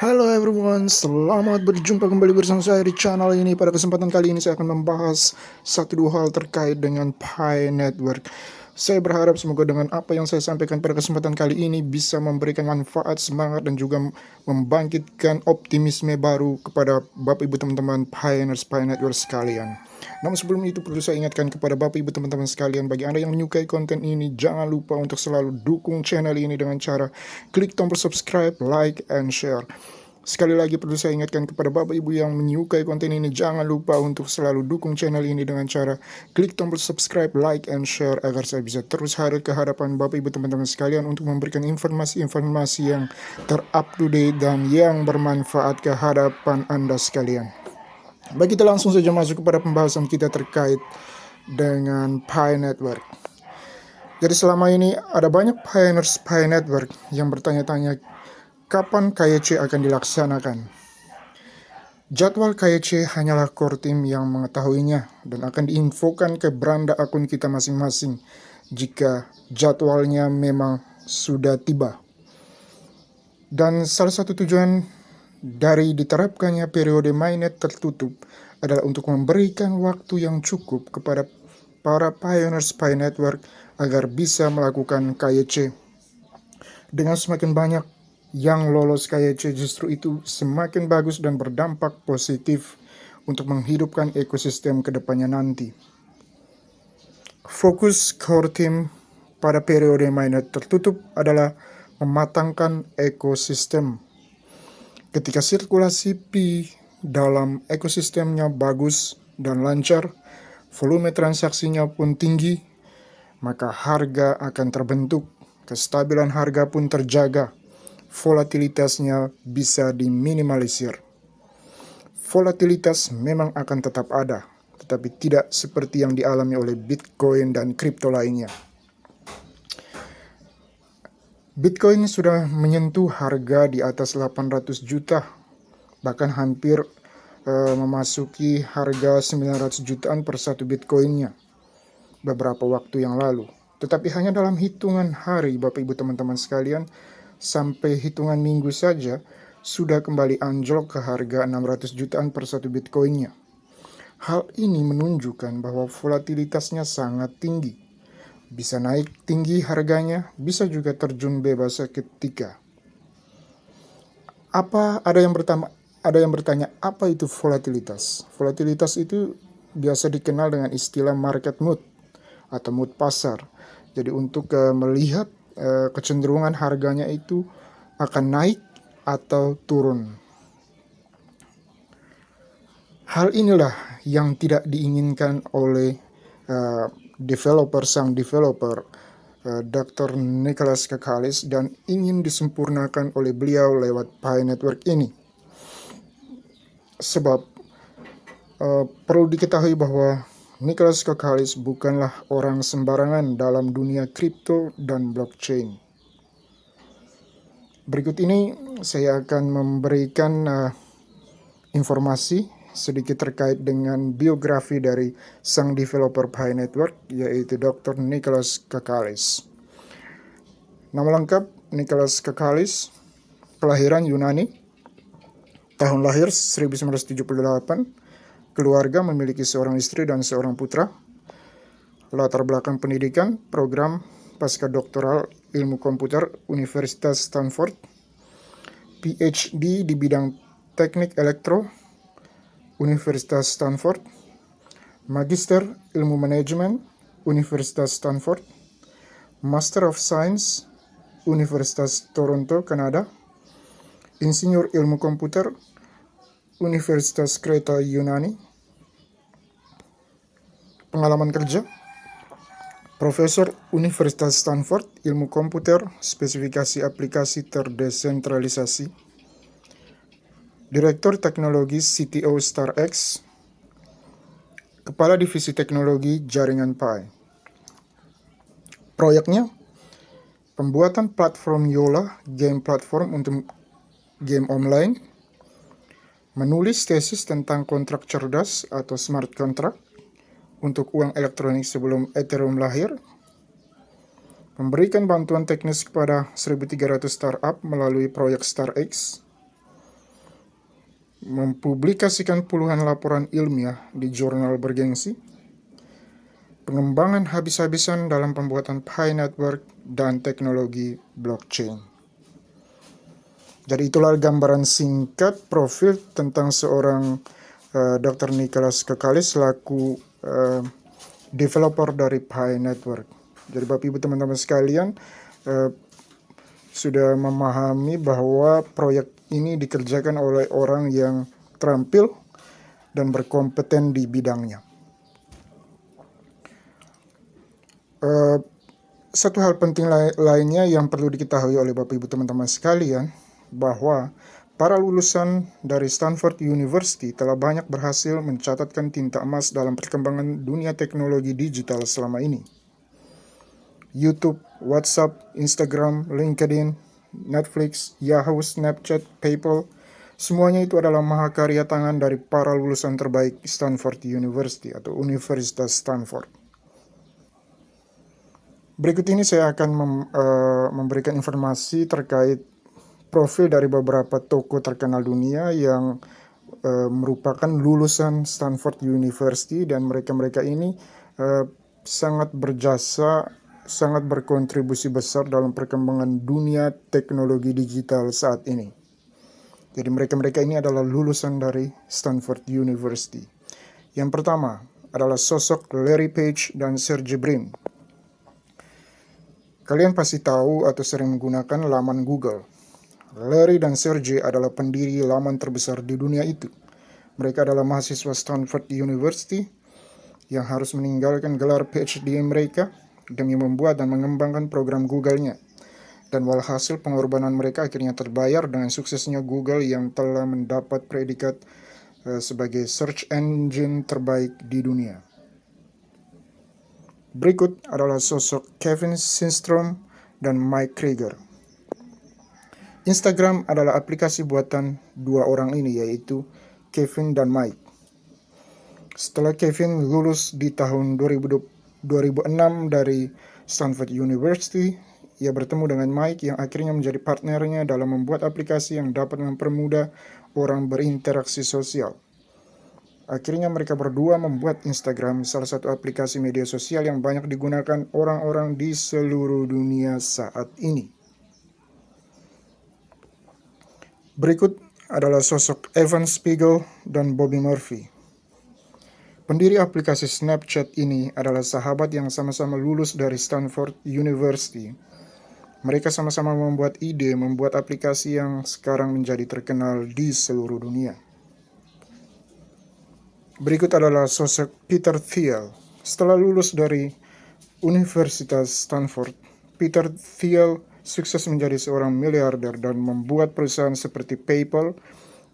Halo everyone, selamat berjumpa kembali bersama saya di channel ini. Pada kesempatan kali ini saya akan membahas satu dua hal terkait dengan Pi Network. Saya berharap semoga dengan apa yang saya sampaikan pada kesempatan kali ini bisa memberikan manfaat, semangat, dan juga membangkitkan optimisme baru kepada Bapak Ibu teman-teman Pioneers Pi Network sekalian. Namun sebelum itu perlu saya ingatkan kepada Bapak Ibu teman-teman sekalian, bagi Anda yang menyukai konten ini, jangan lupa untuk selalu dukung channel ini dengan cara klik tombol subscribe, like, and share. Sekali lagi perlu saya ingatkan kepada Bapak Ibu yang menyukai konten ini, jangan lupa untuk selalu dukung channel ini dengan cara klik tombol subscribe, like, and share agar saya bisa terus hadir ke hadapan Bapak Ibu teman-teman sekalian untuk memberikan informasi-informasi yang terupdate dan yang bermanfaat ke hadapan Anda sekalian. Baik, kita langsung saja masuk kepada pembahasan kita terkait dengan Pi Network. Jadi selama ini ada banyak pioneers Pi Network yang bertanya-tanya kapan KYC akan dilaksanakan. Jadwal KYC hanyalah core team yang mengetahuinya dan akan diinfokan ke beranda akun kita masing-masing jika jadwalnya memang sudah tiba. Dan salah satu tujuan dari diterapkannya periode mainnet tertutup adalah untuk memberikan waktu yang cukup kepada para pioneers Pi Network agar bisa melakukan KYC. Dengan semakin banyak yang lolos KYC, justru itu semakin bagus dan berdampak positif untuk menghidupkan ekosistem kedepannya nanti. Fokus core team pada periode mainnet tertutup adalah mematangkan ekosistem. Ketika sirkulasi Pi dalam ekosistemnya bagus dan lancar, volume transaksinya pun tinggi, maka harga akan terbentuk, kestabilan harga pun terjaga, volatilitasnya bisa diminimalisir. Volatilitas memang akan tetap ada, tetapi tidak seperti yang dialami oleh Bitcoin dan kripto lainnya. Bitcoin sudah menyentuh harga di atas 800 juta, bahkan hampir memasuki harga 900 jutaan per satu Bitcoinnya beberapa waktu yang lalu. Tetapi hanya dalam hitungan hari, Bapak Ibu teman-teman sekalian, sampai hitungan minggu saja sudah kembali anjlok ke harga 600 jutaan per satu Bitcoinnya. Hal ini menunjukkan bahwa volatilitasnya sangat tinggi. Bisa naik tinggi harganya, bisa juga terjun bebas seketika. Ada yang bertanya apa itu volatilitas? Volatilitas itu biasa dikenal dengan istilah market mood atau mood pasar. Jadi untuk melihat kecenderungan harganya itu akan naik atau turun. Hal inilah yang tidak diinginkan oleh sang developer Dr. Nicholas Kakalis dan ingin disempurnakan oleh beliau lewat Pi Network ini. Sebab perlu diketahui bahwa Nicholas Kakalis bukanlah orang sembarangan dalam dunia kripto dan blockchain. Berikut ini saya akan memberikan informasi sedikit terkait dengan biografi dari sang developer Pi Network, yaitu Dr. Nicholas Kakalis. Nama lengkap Nicholas Kakalis, kelahiran Yunani, tahun lahir 1978, keluarga memiliki seorang istri dan seorang putra. Latar belakang pendidikan, program pasca doktoral ilmu komputer Universitas Stanford, PhD di bidang teknik elektro Universitas Stanford, Magister ilmu manajemen Universitas Stanford, Master of Science Universitas Toronto, Kanada, Insinyur ilmu komputer Universitas Kreta Yunani. Pengalaman kerja, Profesor Universitas Stanford, ilmu komputer, spesifikasi aplikasi terdesentralisasi, Direktur Teknologi CTO StarX, Kepala Divisi Teknologi Jaringan Pi. Proyeknya, pembuatan platform Yola, game platform untuk game online, menulis tesis tentang kontrak cerdas atau smart contract untuk uang elektronik sebelum Ethereum lahir, memberikan bantuan teknis kepada 1.300 startup melalui proyek StarX, mempublikasikan puluhan laporan ilmiah di jurnal bergengsi, pengembangan habis-habisan dalam pembuatan Pi Network, dan teknologi blockchain. Jadi itulah gambaran singkat profil tentang seorang Dr. Nicholas Kekalis selaku developer dari Pi Network. Jadi Bapak Ibu teman-teman sekalian sudah memahami bahwa proyek ini dikerjakan oleh orang yang terampil dan berkompeten di bidangnya. Satu hal penting lainnya yang perlu diketahui oleh Bapak Ibu teman-teman sekalian, bahwa para lulusan dari Stanford University telah banyak berhasil mencatatkan tinta emas dalam perkembangan dunia teknologi digital selama ini. YouTube, WhatsApp, Instagram, LinkedIn, Netflix, Yahoo, Snapchat, PayPal, semuanya itu adalah mahakarya tangan dari para lulusan terbaik Stanford University atau Universitas Stanford. Berikut ini saya akan memberikan informasi terkait profil dari beberapa tokoh terkenal dunia yang merupakan lulusan Stanford University, dan mereka ini sangat berjasa, sangat berkontribusi besar dalam perkembangan dunia teknologi digital saat ini. Jadi mereka ini adalah lulusan dari Stanford University. Yang pertama adalah sosok Larry Page dan Sergey Brin. Kalian pasti tahu atau sering menggunakan laman Google. Larry dan Sergey adalah pendiri laman terbesar di dunia itu. Mereka adalah mahasiswa Stanford University yang harus meninggalkan gelar PhD mereka demi membuat dan mengembangkan program Google-nya. Dan walhasil pengorbanan mereka akhirnya terbayar dengan suksesnya Google yang telah mendapat predikat sebagai search engine terbaik di dunia. Berikut adalah sosok Kevin Systrom dan Mike Krieger. Instagram adalah aplikasi buatan dua orang ini, yaitu Kevin dan Mike. Setelah Kevin lulus di tahun 2006 dari Stanford University, ia bertemu dengan Mike yang akhirnya menjadi partnernya dalam membuat aplikasi yang dapat mempermudah orang berinteraksi sosial. Akhirnya mereka berdua membuat Instagram, salah satu aplikasi media sosial yang banyak digunakan orang-orang di seluruh dunia saat ini. Berikut adalah sosok Evan Spiegel dan Bobby Murphy. Pendiri aplikasi Snapchat ini adalah sahabat yang sama-sama lulus dari Stanford University. Mereka sama-sama membuat aplikasi yang sekarang menjadi terkenal di seluruh dunia. Berikut adalah sosok Peter Thiel. Setelah lulus dari Universitas Stanford, Peter Thiel sukses menjadi seorang miliarder dan membuat perusahaan seperti PayPal,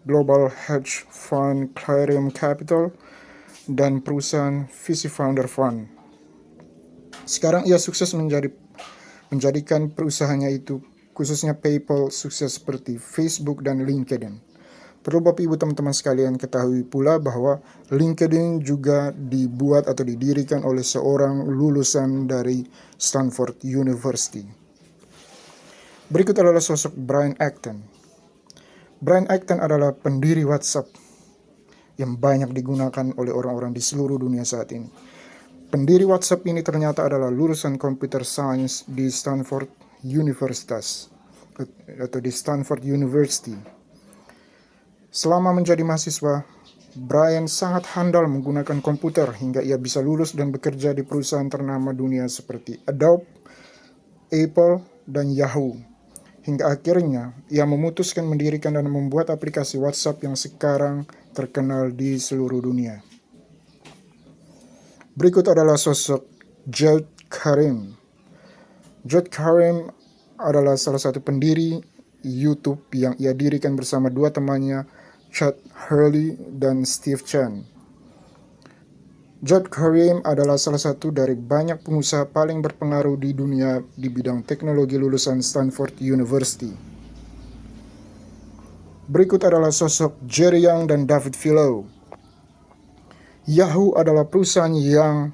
Global Hedge Fund Clarion Capital, dan perusahaan VC Founder Fund. Sekarang ia sukses menjadikan perusahaannya itu, khususnya PayPal, sukses seperti Facebook dan LinkedIn. Perlu Bapak Ibu teman-teman sekalian ketahui pula bahwa LinkedIn juga dibuat atau didirikan oleh seorang lulusan dari Stanford University. Berikut adalah sosok Brian Acton. Brian Acton adalah pendiri WhatsApp yang banyak digunakan oleh orang-orang di seluruh dunia saat ini. Pendiri WhatsApp ini ternyata adalah lulusan Computer Science di Stanford Universitas atau di Stanford University. Selama menjadi mahasiswa, Brian sangat handal menggunakan komputer hingga ia bisa lulus dan bekerja di perusahaan ternama dunia seperti Adobe, Apple, dan Yahoo. Hingga akhirnya ia memutuskan mendirikan dan membuat aplikasi WhatsApp yang sekarang terkenal di seluruh dunia. Berikut adalah sosok Jawed Karim. Jawed Karim adalah salah satu pendiri YouTube yang ia dirikan bersama dua temannya, Chad Hurley dan Steve Chen. Jawed Karim adalah salah satu dari banyak pengusaha paling berpengaruh di dunia di bidang teknologi lulusan Stanford University. Berikut adalah sosok Jerry Yang dan David Filo. Yahoo adalah perusahaan yang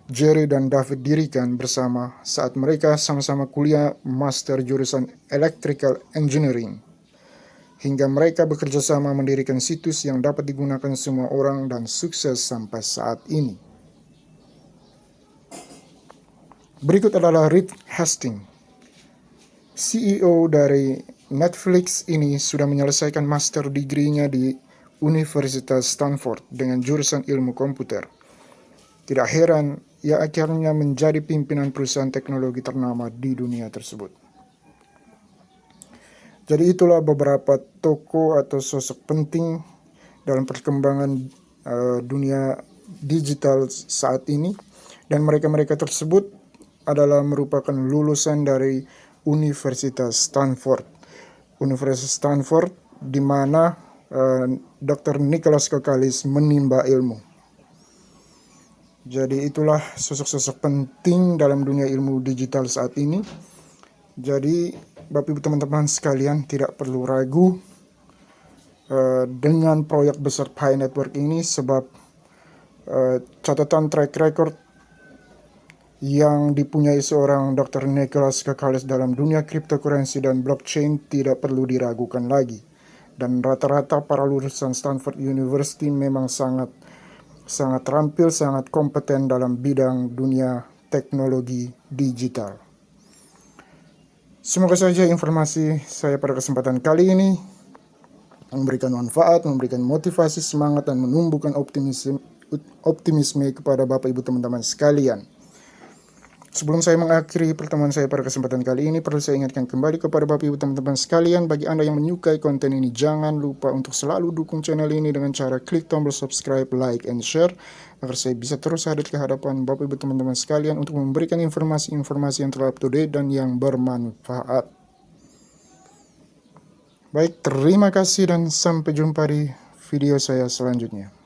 Jerry dan David dirikan bersama saat mereka sama-sama kuliah master jurusan Electrical Engineering. hingga mereka bekerja sama mendirikan situs yang dapat digunakan semua orang dan sukses sampai saat ini. Berikut adalah Reed Hastings, CEO dari Netflix ini sudah menyelesaikan master degree-nya di Universitas Stanford dengan jurusan ilmu komputer. Tidak heran, ia akhirnya menjadi pimpinan perusahaan teknologi ternama di dunia tersebut. Jadi itulah beberapa tokoh atau sosok penting dalam perkembangan dunia digital saat ini. Dan mereka-mereka tersebut adalah merupakan lulusan dari Universitas Stanford. Universitas Stanford di mana Dr. Nicholas Kakalis menimba ilmu. Jadi itulah sosok-sosok penting dalam dunia ilmu digital saat ini. Jadi Bapak Ibu teman-teman sekalian tidak perlu ragu dengan proyek besar Pi Network ini, sebab catatan track record yang dipunyai seorang Dr. Nicholas Kakalis dalam dunia cryptocurrency dan blockchain tidak perlu diragukan lagi. Dan rata-rata para lulusan Stanford University memang sangat terampil, sangat kompeten dalam bidang dunia teknologi digital. Semoga saja informasi saya pada kesempatan kali ini memberikan manfaat, memberikan motivasi, semangat, dan menumbuhkan optimisme kepada Bapak Ibu teman-teman sekalian. Sebelum saya mengakhiri pertemuan saya pada kesempatan kali ini, perlu saya ingatkan kembali kepada Bapak Ibu teman-teman sekalian, bagi Anda yang menyukai konten ini, jangan lupa untuk selalu dukung channel ini dengan cara klik tombol subscribe, like, and share, agar saya bisa terus hadir ke hadapan Bapak Ibu teman-teman sekalian untuk memberikan informasi-informasi yang up to date dan yang bermanfaat. Baik, terima kasih dan sampai jumpa di video saya selanjutnya.